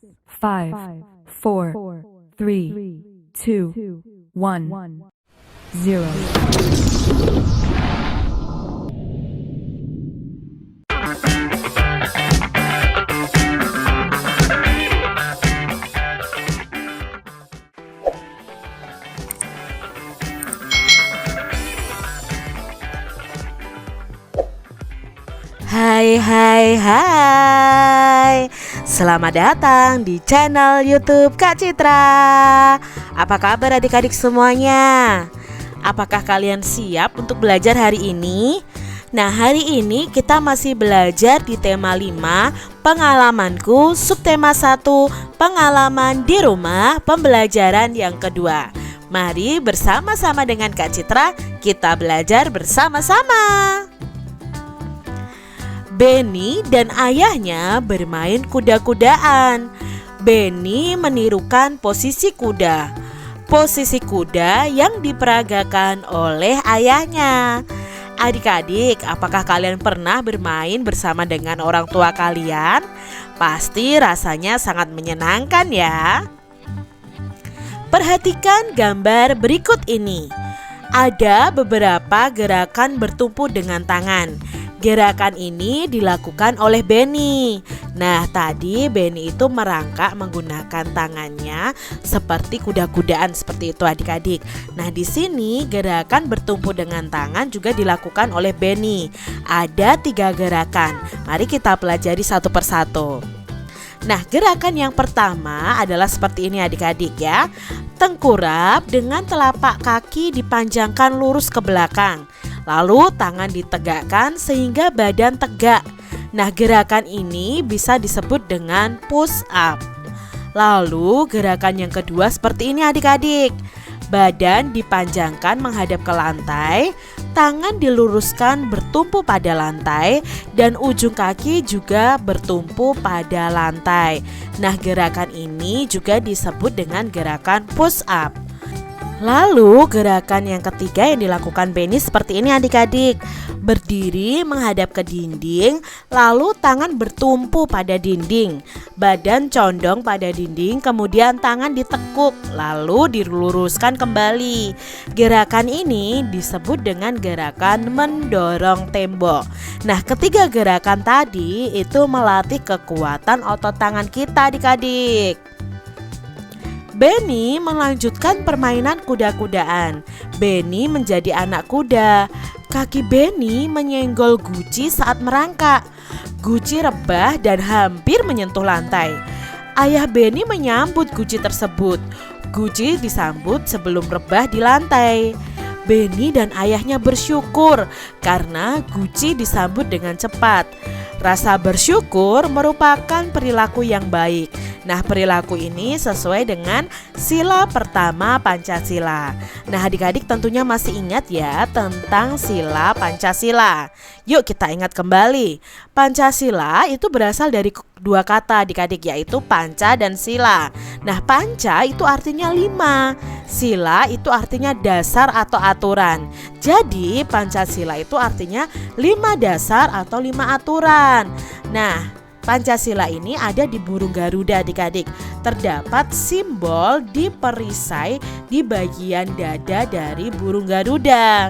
5, 4, 3, 2, 1, 0. Hai. Selamat datang di channel YouTube Kak Citra. Apa kabar adik-adik semuanya? Apakah kalian siap untuk belajar hari ini? Nah, hari ini kita masih belajar di tema 5, pengalamanku, subtema 1, pengalaman di rumah, pembelajaran yang kedua. Mari bersama-sama dengan Kak Citra kita belajar bersama-sama. Benny dan ayahnya bermain kuda-kudaan. Benny menirukan posisi kuda. Posisi kuda yang diperagakan oleh ayahnya. Adik-adik, apakah kalian pernah bermain bersama dengan orang tua kalian? Pasti rasanya sangat menyenangkan ya. Perhatikan gambar berikut ini. Ada beberapa gerakan bertumpu dengan tangan. Gerakan ini dilakukan oleh Benny. Nah, tadi Benny itu merangkak menggunakan tangannya seperti kuda-kudaan seperti itu adik-adik. Nah, di sini gerakan bertumpu dengan tangan juga dilakukan oleh Benny. Ada 3 gerakan. Mari kita pelajari satu persatu. Nah, gerakan yang pertama adalah seperti ini adik-adik ya. Tengkurap dengan telapak kaki dipanjangkan lurus ke belakang. Lalu tangan ditegakkan sehingga badan tegak. Nah, gerakan ini bisa disebut dengan push up. Lalu gerakan yang kedua seperti ini adik-adik. Badan dipanjangkan menghadap ke lantai, tangan diluruskan bertumpu pada lantai, dan ujung kaki juga bertumpu pada lantai. Nah, gerakan ini juga disebut dengan gerakan push up. Lalu gerakan yang ketiga yang dilakukan Benny seperti ini adik-adik. Berdiri menghadap ke dinding, lalu tangan bertumpu pada dinding. Badan condong pada dinding, kemudian tangan ditekuk, lalu diluruskan kembali. Gerakan ini disebut dengan gerakan mendorong tembok. Nah, ketiga gerakan tadi itu melatih kekuatan otot tangan kita adik-adik. Benny melanjutkan permainan kuda-kudaan. Benny menjadi anak kuda. Kaki Benny menyenggol guci saat merangkak. Guci rebah dan hampir menyentuh lantai. Ayah Benny menyambut guci tersebut. Guci disambut sebelum rebah di lantai. Benny dan ayahnya bersyukur karena guci disambut dengan cepat. Rasa bersyukur merupakan perilaku yang baik. Nah, perilaku ini sesuai dengan sila pertama Pancasila. Nah, adik-adik tentunya masih ingat ya tentang sila Pancasila. Yuk kita ingat kembali. Pancasila itu berasal dari 2 kata adik-adik, yaitu panca dan sila. Nah, panca itu artinya 5. Sila itu artinya dasar atau aturan. Jadi Pancasila itu artinya 5 dasar atau 5 aturan. Nah, Pancasila ini ada di burung Garuda adik-adik. Terdapat simbol di perisai di bagian dada dari burung Garuda.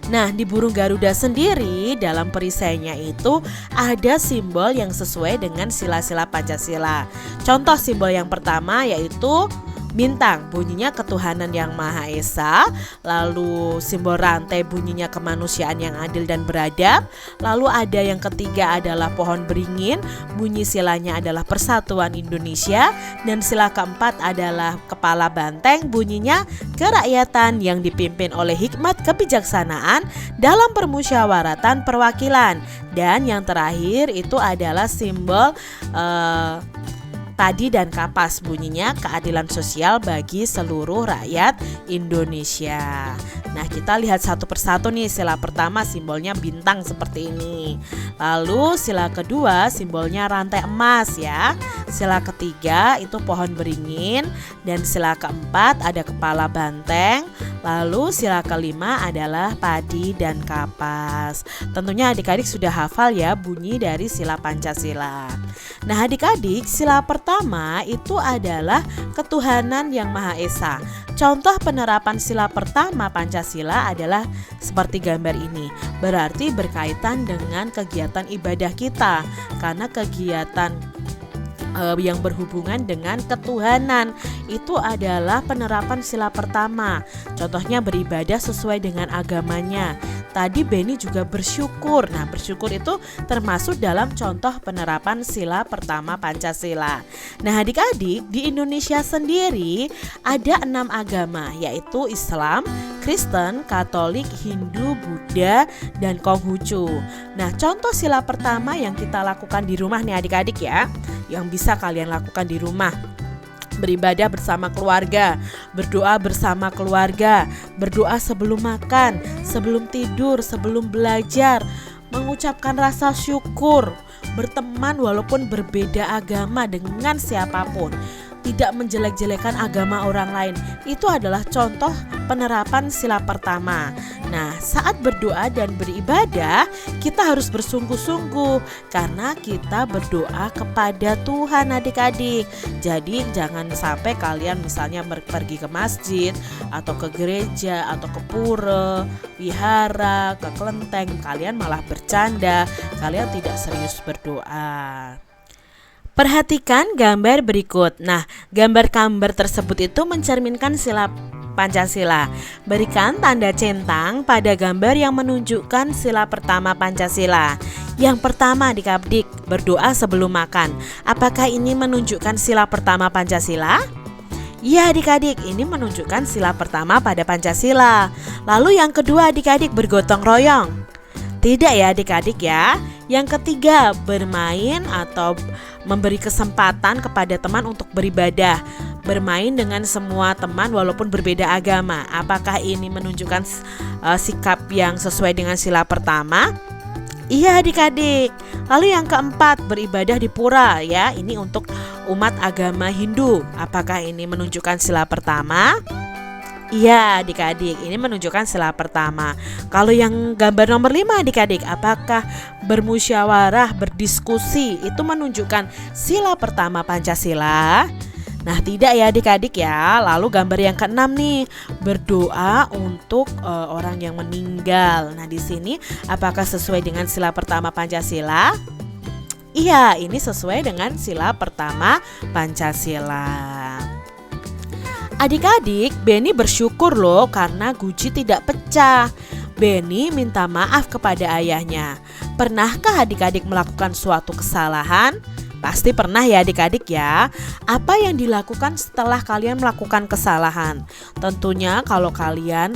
Nah, di burung Garuda sendiri dalam perisainya itu ada simbol yang sesuai dengan sila-sila Pancasila. Contoh simbol yang pertama yaitu bintang, bunyinya ketuhanan yang Maha Esa. Lalu simbol rantai bunyinya kemanusiaan yang adil dan beradab. Lalu ada yang ketiga adalah pohon beringin, bunyi silanya adalah Persatuan Indonesia. Dan sila keempat adalah kepala banteng, bunyinya kerakyatan yang dipimpin oleh hikmat kebijaksanaan dalam permusyawaratan perwakilan. Dan yang terakhir itu adalah simbol padi dan kapas, bunyinya keadilan sosial bagi seluruh rakyat Indonesia. Nah, kita lihat satu persatu nih. Sila pertama simbolnya bintang seperti ini. Lalu sila kedua simbolnya rantai emas ya. Sila ketiga itu pohon beringin, dan sila keempat ada kepala banteng. Lalu sila kelima adalah padi dan kapas. Tentunya adik-adik sudah hafal ya bunyi dari sila Pancasila. Nah adik-adik, sila pertama itu adalah ketuhanan yang Maha Esa. Contoh penerapan sila pertama Pancasila adalah seperti gambar ini. Berarti berkaitan dengan kegiatan ibadah kita, karena kegiatan yang berhubungan dengan ketuhanan itu adalah penerapan sila pertama. Contohnya beribadah sesuai dengan agamanya. Tadi Beni juga bersyukur. Nah, bersyukur itu termasuk dalam contoh penerapan sila pertama Pancasila. Nah, adik-adik, di Indonesia sendiri ada 6 agama, yaitu Islam, Kristen, Katolik, Hindu, Buddha, dan Konghucu. Nah, contoh sila pertama yang kita lakukan di rumah nih adik-adik ya, yang bisa kalian lakukan di rumah: beribadah bersama keluarga, berdoa bersama keluarga, berdoa sebelum makan, sebelum tidur, sebelum belajar, mengucapkan rasa syukur, berteman walaupun berbeda agama dengan siapapun, tidak menjelek-jelekan agama orang lain. Itu adalah contoh penerapan sila pertama. Nah, saat berdoa dan beribadah, kita harus bersungguh-sungguh karena kita berdoa kepada Tuhan adik-adik. Jadi jangan sampai kalian misalnya pergi ke masjid atau ke gereja atau ke pura, wihara, ke kelenteng, kalian malah bercanda, kalian tidak serius berdoa. Perhatikan gambar berikut. Nah, gambar-gambar tersebut itu mencerminkan sila Pancasila. Berikan tanda centang pada gambar yang menunjukkan sila pertama Pancasila. Yang pertama adik-adik, berdoa sebelum makan. Apakah ini menunjukkan sila pertama Pancasila? Iya adik-adik, ini menunjukkan sila pertama pada Pancasila. Lalu yang kedua adik-adik, bergotong royong. Tidak ya adik-adik ya. Yang ketiga, bermain atau memberi kesempatan kepada teman untuk beribadah, bermain dengan semua teman walaupun berbeda agama. Apakah ini menunjukkan sikap yang sesuai dengan sila pertama? Iya adik-adik. Lalu yang keempat, beribadah di pura ya. Ini untuk umat agama Hindu. Apakah ini menunjukkan sila pertama? Iya adik-adik, ini menunjukkan sila pertama. Kalau yang gambar nomor 5 adik-adik, apakah bermusyawarah, berdiskusi itu menunjukkan sila pertama Pancasila? Nah tidak ya adik-adik ya. Lalu gambar yang keenam nih, berdoa untuk orang yang meninggal. Nah di sini apakah sesuai dengan sila pertama Pancasila? Iya, ini sesuai dengan sila pertama Pancasila. Adik-adik, Beni bersyukur loh karena guci tidak pecah. Beni minta maaf kepada ayahnya. Pernahkah adik-adik melakukan suatu kesalahan? Pasti pernah ya adik-adik ya. Apa yang dilakukan setelah kalian melakukan kesalahan? Tentunya kalau kalian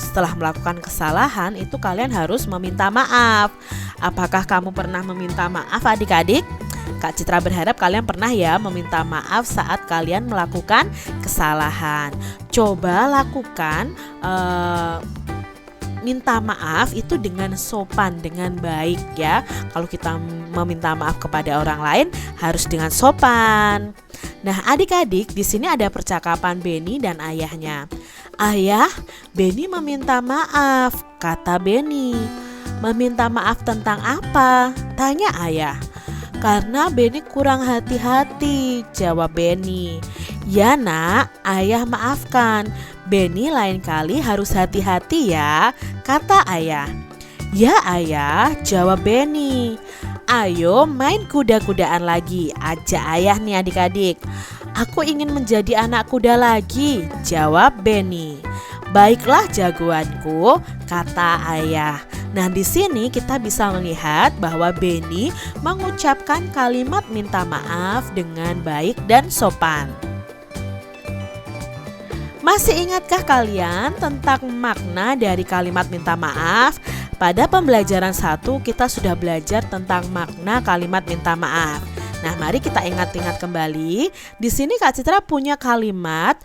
setelah melakukan kesalahan itu kalian harus meminta maaf. Apakah kamu pernah meminta maaf adik-adik? Kak Citra berharap kalian pernah ya meminta maaf saat kalian melakukan kesalahan. Coba lakukan minta maaf itu dengan sopan, dengan baik ya. Kalau kita meminta maaf kepada orang lain harus dengan sopan. Nah, adik-adik, di sini ada percakapan Beni dan ayahnya. Ayah, Beni meminta maaf, kata Beni. Meminta maaf tentang apa? Tanya ayah. Karena Beni kurang hati-hati, jawab Beni. Ya nak, ayah maafkan. Beni lain kali harus hati-hati ya, kata ayah. Ya ayah, jawab Beni. Ayo main kuda-kudaan lagi, ajak ayah nih adik-adik. Aku ingin menjadi anak kuda lagi, jawab Beni. Baiklah jagoanku, kata ayah. Nah, di sini kita bisa melihat bahwa Beni mengucapkan kalimat minta maaf dengan baik dan sopan. Masih ingatkah kalian tentang makna dari kalimat minta maaf? Pada pembelajaran 1 kita sudah belajar tentang makna kalimat minta maaf. Nah, mari kita ingat-ingat kembali. Di sini Kak Citra punya kalimat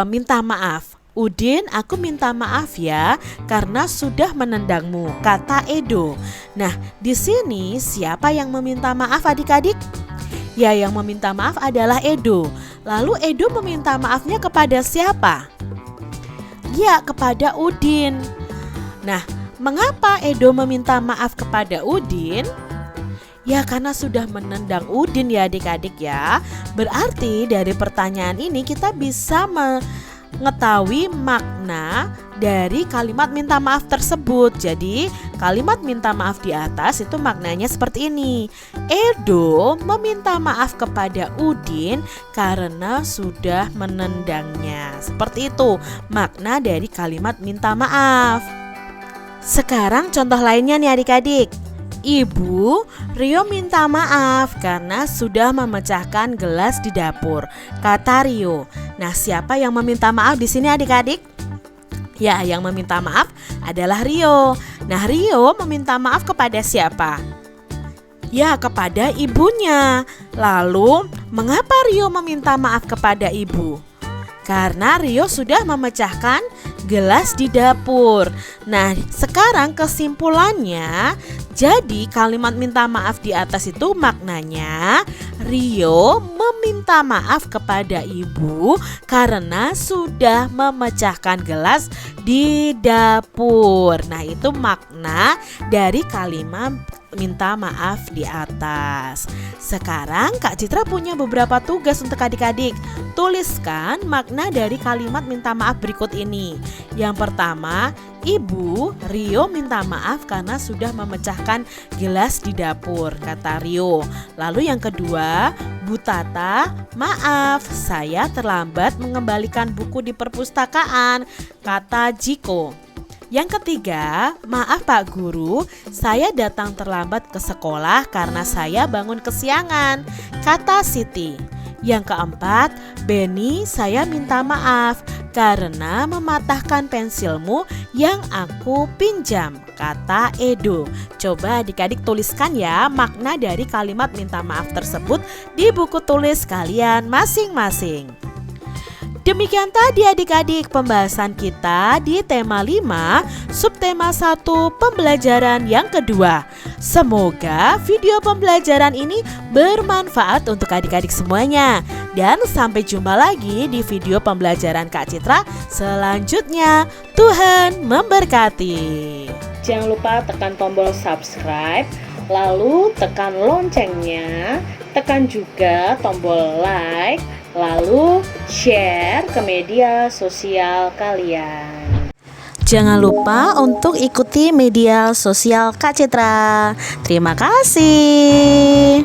minta maaf. Udin, aku minta maaf ya karena sudah menendangmu, kata Edo. Nah, di sini siapa yang meminta maaf adik-adik? Ya, yang meminta maaf adalah Edo. Lalu Edo meminta maafnya kepada siapa? Ya, kepada Udin. Nah, mengapa Edo meminta maaf kepada Udin? Ya, karena sudah menendang Udin ya adik-adik ya. Berarti dari pertanyaan ini kita bisa mengetahui makna dari kalimat minta maaf tersebut. Jadi kalimat minta maaf di atas itu maknanya seperti ini. Edo meminta maaf kepada Udin karena sudah menendangnya. Seperti itu makna dari kalimat minta maaf. Sekarang contoh lainnya nih adik-adik. Ibu, Rio minta maaf karena sudah memecahkan gelas di dapur, kata Rio. Nah, siapa yang meminta maaf di sini adik-adik? Ya, yang meminta maaf adalah Rio. Nah, Rio meminta maaf kepada siapa? Ya, kepada ibunya. Lalu, mengapa Rio meminta maaf kepada ibu? Karena Rio sudah memecahkan gelas di dapur. Nah, sekarang kesimpulannya, jadi kalimat minta maaf di atas itu maknanya Rio meminta maaf kepada ibu karena sudah memecahkan gelas di dapur. Nah, itu makna dari kalimat minta maaf di atas. Sekarang Kak Citra punya beberapa tugas untuk adik-adik. Tuliskan makna dari kalimat minta maaf berikut ini. Yang pertama, Ibu, Rio minta maaf karena sudah memecahkan gelas di dapur, kata Rio. Lalu yang kedua, Bu Tata, maaf saya terlambat mengembalikan buku di perpustakaan, kata Jiko. Yang ketiga, maaf Pak Guru, saya datang terlambat ke sekolah karena saya bangun kesiangan, kata Siti. Yang keempat, Beni, saya minta maaf karena mematahkan pensilmu yang aku pinjam, kata Edo. Coba adik-adik tuliskan ya makna dari kalimat minta maaf tersebut di buku tulis kalian masing-masing. Demikian tadi adik-adik pembahasan kita di tema 5, subtema 1 pembelajaran yang kedua. Semoga video pembelajaran ini bermanfaat untuk adik-adik semuanya. Dan sampai jumpa lagi di video pembelajaran Kak Citra selanjutnya. Tuhan memberkati. Jangan lupa tekan tombol subscribe, lalu tekan loncengnya, tekan juga tombol like, lalu share ke media sosial kalian. Jangan lupa untuk ikuti media sosial Kak Citra. Terima kasih.